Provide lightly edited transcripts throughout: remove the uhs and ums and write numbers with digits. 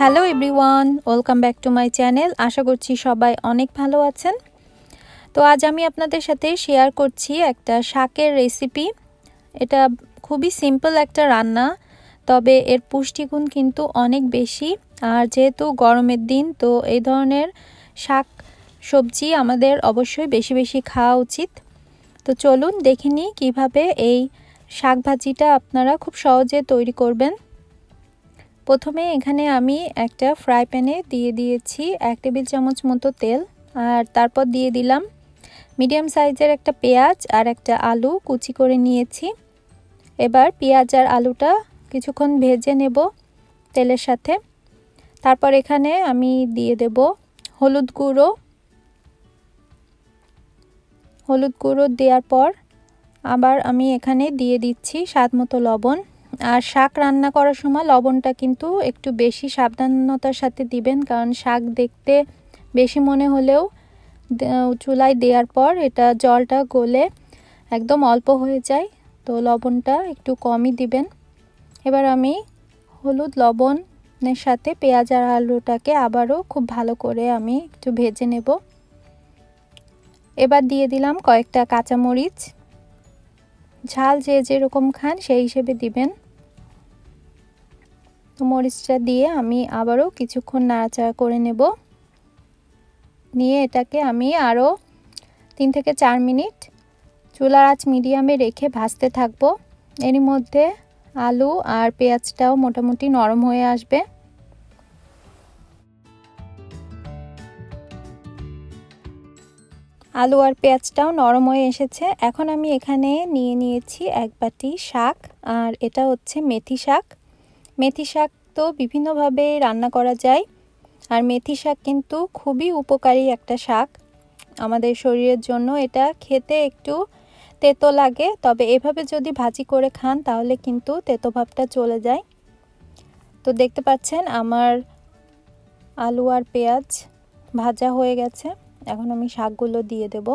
Hello everyone, welcome back to my channel. আশা করছি সবাই অনেক ভালো আছেন। তো আজ আমি আপনাদের সাথে শেয়ার করছি একটা শাকের রেসিপি। এটা খুবই সিম্পল একটা রান্না, তবে এর পুষ্টিগুণ কিন্তু অনেক বেশি। আর যেহেতু গরমের দিন, তো এই ধরনের শাক সবজি আমাদের অবশ্যই বেশি বেশি খাওয়া উচিত। তো চলুন দেখে নিই কীভাবে এই শাক ভাজিটা আপনারা খুব সহজে তৈরি করবেন। প্রথমে এখানে আমি একটা ফ্রাই প্যানে দিয়ে দিয়েছি 1 টেবিল চামচ মতো তেল, আর তারপর দিয়ে দিলাম মিডিয়াম সাইজের একটা পেঁয়াজ আর একটা আলু কুচি করে নিয়েছি। এবার পেঁয়াজ আর আলুটা কিছুক্ষণ ভেজে নেব তেলের সাথে। তারপর এখানে আমি দিয়ে দেব হলুদ গুঁড়ো দেওয়ার পর আবার আমি এখানে দিয়ে দিচ্ছি স্বাদ মতো লবণ। আর শাক রান্না করার সময় লবণটা কিন্তু একটু বেশি সাবধানতার সাথে দিবেন, কারণ শাক দেখতে বেশি মনে হলেও চুলায় দেওয়ার পর এটা জলটা গলে একদম অল্প হয়ে যায়, তো লবণটা একটু কমই দিবেন। এবার আমি হলুদ লবণের সাথে পেঁয়াজ আর আলুটাকে আবারও খুব ভালো করে আমি একটু ভেজে নেব। এবার দিয়ে দিলাম কয়েকটা কাঁচামরিচ, ঝাল যে যেরকম খান সেই হিসেবে দিবেন। মরিচটা দিয়ে আমি আবারও কিছুক্ষণ নাড়াচাড়া করে নেব। নিয়ে এটাকে আমি আরও 3 থেকে 4 মিনিট চুলার আঁচ মিডিয়ামে রেখে ভাজতে থাকবো। এরই মধ্যে আলু আর পেঁয়াজটাও মোটামুটি নরম হয়ে আসবে। আলু আর পেঁয়াজটাও নরম হয়ে এসেছে। এখন আমি এখানে নিয়েছি 1 বাটি শাক, আর এটা হচ্ছে মেথি শাক। মেথি শাক তো বিভিন্নভাবে রান্না করা যায়, আর মেথি শাক কিন্তু খুবই উপকারী একটা শাক আমাদের শরীরের জন্য। এটা খেতে একটু তেতো লাগে, তবে এভাবে যদি ভাজি করে খান তাহলে কিন্তু তেতো ভাবটা চলে যায়। তো দেখতে পাচ্ছেন আমার আলু আর পেঁয়াজ ভাজা হয়ে গেছে। এখন আমি শাকগুলো দিয়ে দেব।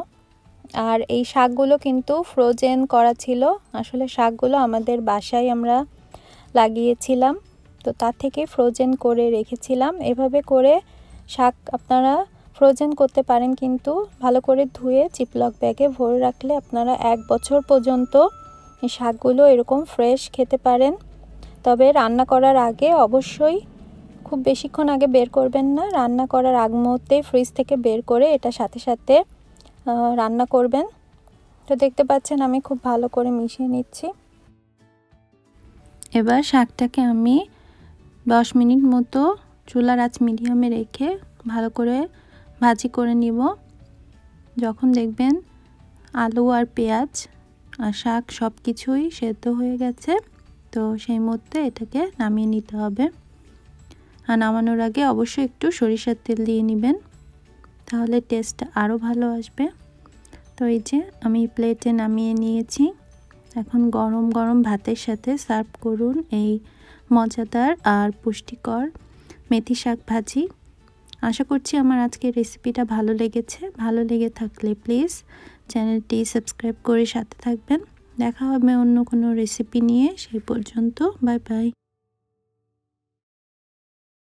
আর এই শাকগুলো কিন্তু ফ্রোজেন করা ছিল। আসলে শাকগুলো আমাদের বাসায় আমরা লাগিয়েছিলাম, তো তার থেকে ফ্রোজেন করে রেখেছিলাম। এভাবে করে শাক আপনারা ফ্রোজেন করতে পারেন, কিন্তু ভালো করে ধুয়ে জিপলক ব্যাগে ভরে রাখলে আপনারা 1 বছর পর্যন্ত এই শাকগুলো এরকম ফ্রেশ খেতে পারেন। তবে রান্না করার আগে অবশ্যই খুব বেশিক্ষণ আগে বের করবেন না, রান্না করার আগ মুহূর্তে ফ্রিজ থেকে বের করে এটা সাথে সাথে রান্না করবেন। তো দেখতে পাচ্ছেন আমি খুব ভালো করে মিশিয়ে নিচ্ছি। এবার শাকটাকে আমি 10 মিনিট মতো চুলার আঁচ মিডিয়ামে রেখে ভালো করে ভাজি করে নিব। যখন দেখবেন আলু আর পেঁয়াজ আর শাক সব কিছুই সেদ্ধ হয়ে গেছে, তো সেই মুহূর্তে এটাকে নামিয়ে নিতে হবে। আর নামানোর আগে অবশ্যই একটু সরিষার তেল দিয়ে নেবেন, তাহলে টেস্টটা আরও ভালো আসবে। তো এই যে আমি প্লেটে নামিয়ে নিয়েছি। এখন গরম গরম ভাতের সাথে সার্ভ করুন এই মজাদার আর পুষ্টিকর মেথি শাক ভাজি। আশা করছি আমার আজকের রেসিপিটা ভালো লেগেছে। ভালো লেগে থাকলে প্লিজ চ্যানেলটি সাবস্ক্রাইব করে সাথে থাকবেন। দেখা হবে অন্য কোনো রেসিপি নিয়ে। সেই পর্যন্ত বাই বাই।